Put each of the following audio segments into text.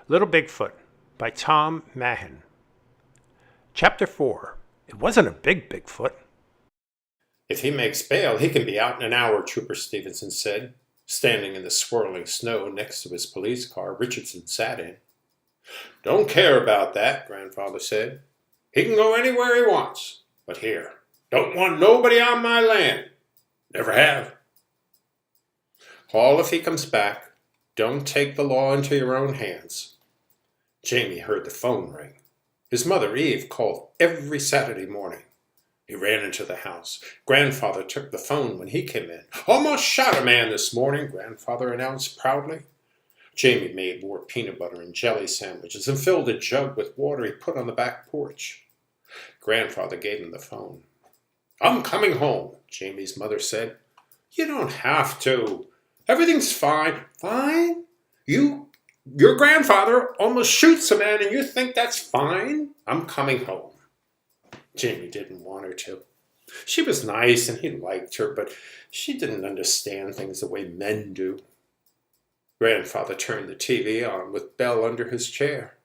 Little Bigfoot by Tom Mahan. Chapter 4. It wasn't a big Bigfoot. If he makes bail, he can be out in an hour, Trooper Stevenson said. Standing in the swirling snow next to his police car, Richardson sat in. Don't care about that, Grandfather said. He can go anywhere he wants. But here, don't want nobody on my land. Never have. Hall, if he comes back, don't take the law into your own hands. Jamie heard the phone ring. His mother, Eve, called every Saturday morning. He ran into the house. Grandfather took the phone when he came in. Almost shot a man this morning, Grandfather announced proudly. Jamie made more peanut butter and jelly sandwiches and filled a jug with water he put on the back porch. Grandfather gave him the phone. I'm coming home, Jamie's mother said. You don't have to. Everything's fine. Fine? Your grandfather almost shoots a man and you think that's fine? I'm coming home. Jamie didn't want her to. She was nice and he liked her, but she didn't understand things the way men do. Grandfather turned the TV on with Belle under his chair.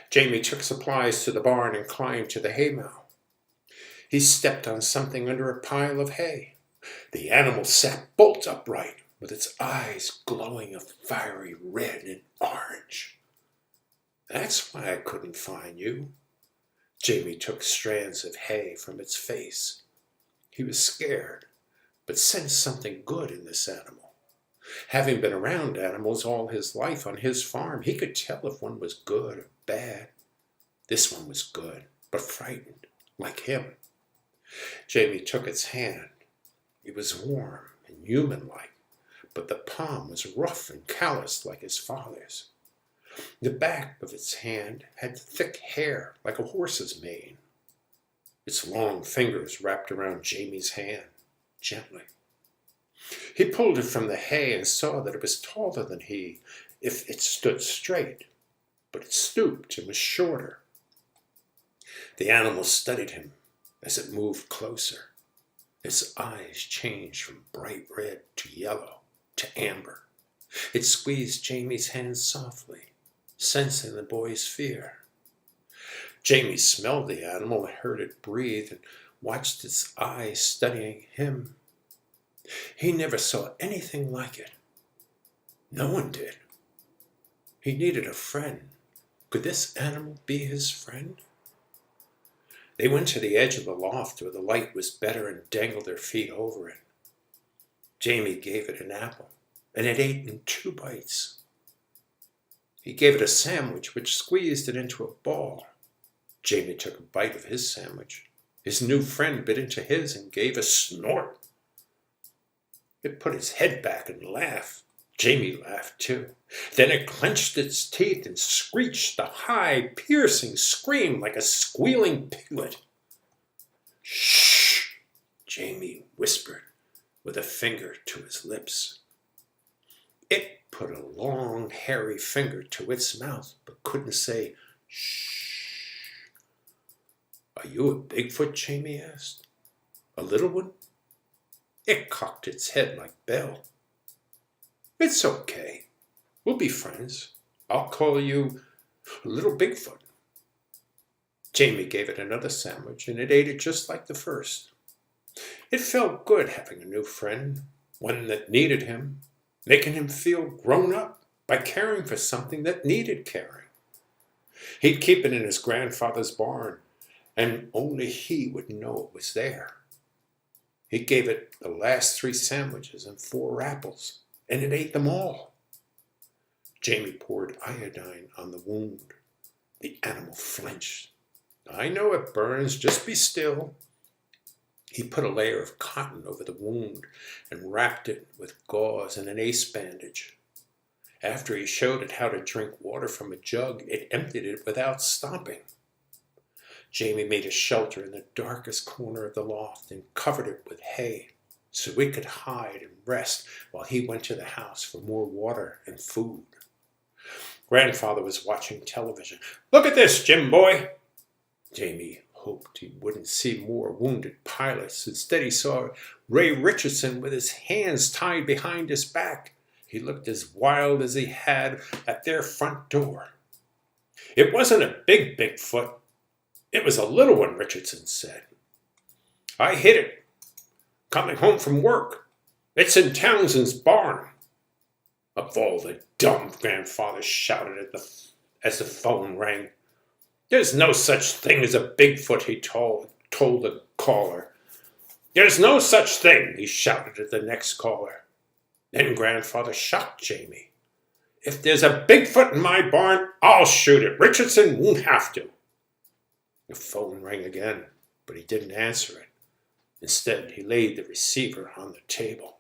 Jamie took supplies to the barn and climbed to the haymow. He stepped on something under a pile of hay. The animal sat bolt upright, with its eyes glowing a fiery red and orange. That's why I couldn't find you. Jamie took strands of hay from its face. He was scared, but sensed something good in this animal. Having been around animals all his life on his farm, he could tell if one was good or bad. This one was good, but frightened, like him. Jamie took its hand. It was warm and human-like, but the palm was rough and calloused like his father's. The back of its hand had thick hair like a horse's mane. Its long fingers wrapped around Jamie's hand, gently. He pulled it from the hay and saw that it was taller than he if it stood straight, but it stooped and was shorter. The animal studied him as it moved closer. Its eyes changed from bright red to yellow to amber. It squeezed Jamie's hand softly, sensing the boy's fear. Jamie smelled the animal and heard it breathe and watched its eyes studying him. He never saw anything like it. No one did. He needed a friend. Could this animal be his friend? They went to the edge of the loft where the light was better and dangled their feet over it. Jamie gave it an apple, and it ate in 2 bites. He gave it a sandwich, which squeezed it into a ball. Jamie took a bite of his sandwich. His new friend bit into his and gave a snort. It put its head back and laughed. Jamie laughed too. Then it clenched its teeth and screeched a high, piercing scream like a squealing piglet. Shh, Jamie whispered with a finger to his lips. It put a long, hairy finger to its mouth, but couldn't say shh. Are you a Bigfoot? Jamie asked. A little one? It cocked its head like Belle. It's okay. We'll be friends. I'll call you Little Bigfoot. Jamie gave it another sandwich, and it ate it just like the first. It felt good having a new friend, one that needed him, making him feel grown up by caring for something that needed caring. He'd keep it in his grandfather's barn, and only he would know it was there. He gave it the last 3 sandwiches and 4 apples, and it ate them all. Jamie poured iodine on the wound. The animal flinched. I know it burns, just be still. He put a layer of cotton over the wound and wrapped it with gauze and an ace bandage. After he showed it how to drink water from a jug, it emptied it without stopping. Jamie made a shelter in the darkest corner of the loft and covered it with hay so it could hide and rest while he went to the house for more water and food. Grandfather was watching television. Look at this, Jim boy. Jamie hoped he wouldn't see more wounded pilots. Instead, he saw Ray Richardson with his hands tied behind his back He looked as wild as he had at their front door. It wasn't a big Bigfoot. It was a little one, Richardson said. I hit it coming home from work. It's in Townsend's barn. Of all the dumb, Grandfather shouted as the phone rang. There's no such thing as a Bigfoot, he told the caller. There's no such thing, he shouted at the next caller. Then Grandfather shocked Jamie. If there's a Bigfoot in my barn, I'll shoot it. Richardson won't have to. The phone rang again, but he didn't answer it. Instead, he laid the receiver on the table.